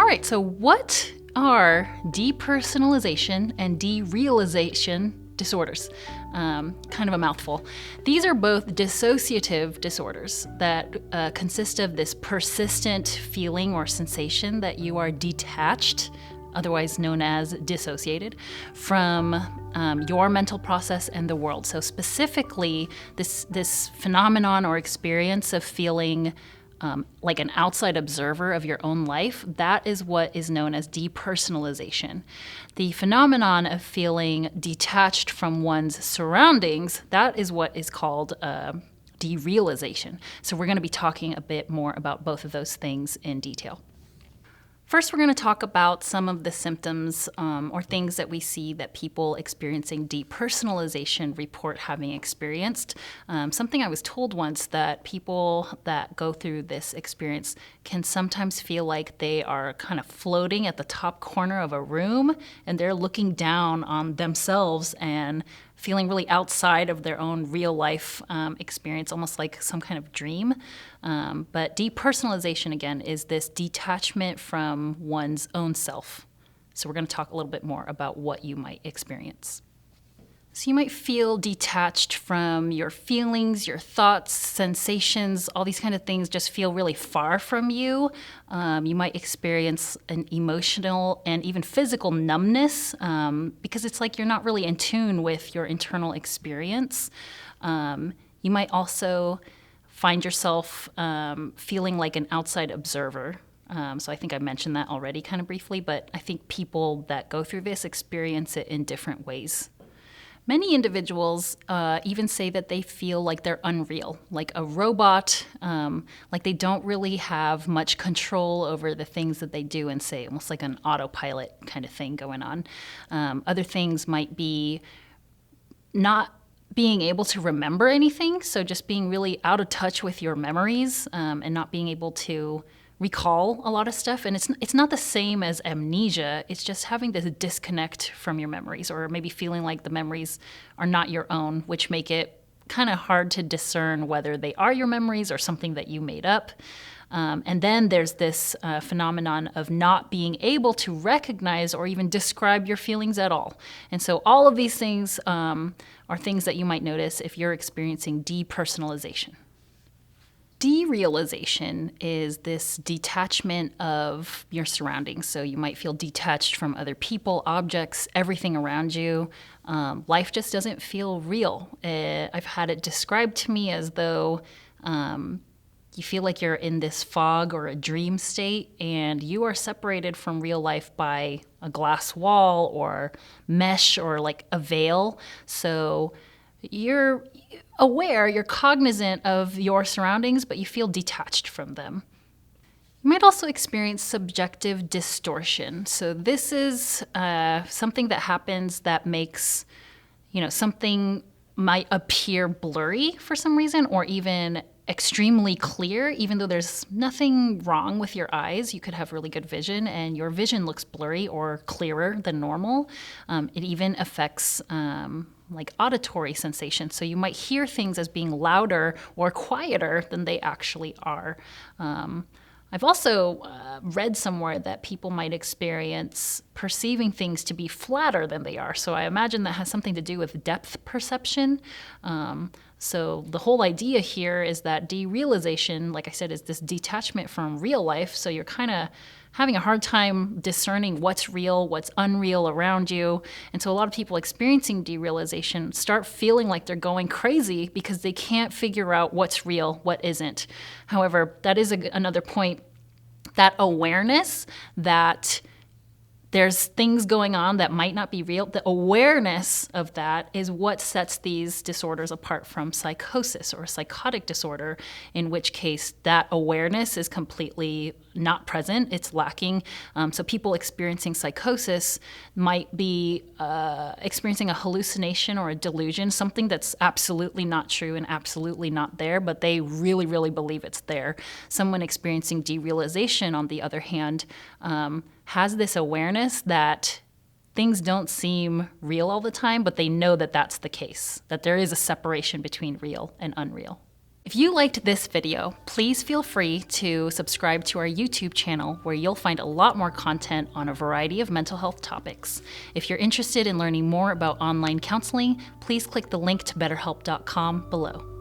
All right, so what are depersonalization and derealization disorders? Kind of a mouthful. These are both dissociative disorders that consist of this persistent feeling or sensation that you are detached, otherwise known as dissociated, from your mental process and the world. So specifically, this phenomenon or experience of feeling like an outside observer of your own life, that is what is known as depersonalization. The phenomenon of feeling detached from one's surroundings, that is what is called derealization. So we're going to be talking a bit more about both of those things in detail. First, we're going to talk about some of the symptoms or things that we see that people experiencing depersonalization report having experienced. Something I was told once, that people that go through this experience can sometimes feel like they are kind of floating at the top corner of a room and they're looking down on themselves and feeling really outside of their own real life experience, almost like some kind of dream. But depersonalization, again, is this detachment from one's own self. So we're going to talk a little bit more about what you might experience. So you might feel detached from your feelings, your thoughts, sensations, all these kind of things just feel really far from you. You might experience an emotional and even physical numbness because it's like you're not really in tune with your internal experience. You might also find yourself feeling like an outside observer. So I think I mentioned that already kind of briefly, but I think people that go through this experience it in different ways. Many individuals even say that they feel like they're unreal, like a robot, like they don't really have much control over the things that they do and say, almost like an autopilot kind of thing going on. Other things might be not being able to remember anything, so just being really out of touch with your memories and not being able to recall a lot of stuff. And it's not the same as amnesia. It's just having this disconnect from your memories, or maybe feeling like the memories are not your own, which make it kind of hard to discern whether they are your memories or something that you made up. And then there's this phenomenon of not being able to recognize or even describe your feelings at all. And so all of these things are things that you might notice if you're experiencing depersonalization. Derealization is this detachment of your surroundings. So you might feel detached from other people, objects, everything around you. Life just doesn't feel real. I've had it described to me as though you feel like you're in this fog or a dream state, and you are separated from real life by a glass wall or mesh or like a veil. So you're aware, you're cognizant of your surroundings, but you feel detached from them. You might also experience subjective distortion. So this is something that happens that makes, something might appear blurry for some reason, or even extremely clear, even though there's nothing wrong with your eyes. You could have really good vision and your vision looks blurry or clearer than normal. It even affects like auditory sensation. So you might hear things as being louder or quieter than they actually are. I've also read somewhere that people might experience perceiving things to be flatter than they are. So I imagine that has something to do with depth perception. So the whole idea here is that derealization, like I said, is this detachment from real life. So you're kind of having a hard time discerning what's real, what's unreal around you. And so a lot of people experiencing derealization start feeling like they're going crazy because they can't figure out what's real, what isn't. However, that is another point, that awareness that there's things going on that might not be real. The awareness of that is what sets these disorders apart from psychosis or a psychotic disorder, in which case that awareness is completely not present. It's lacking. So people experiencing psychosis might be experiencing a hallucination or a delusion, something that's absolutely not true and absolutely not there, but they really, really believe it's there. Someone experiencing derealization, on the other hand, has this awareness that things don't seem real all the time, but they know that that's the case, that there is a separation between real and unreal. If you liked this video, please feel free to subscribe to our YouTube channel where you'll find a lot more content on a variety of mental health topics. If you're interested in learning more about online counseling, please click the link to betterhelp.com below.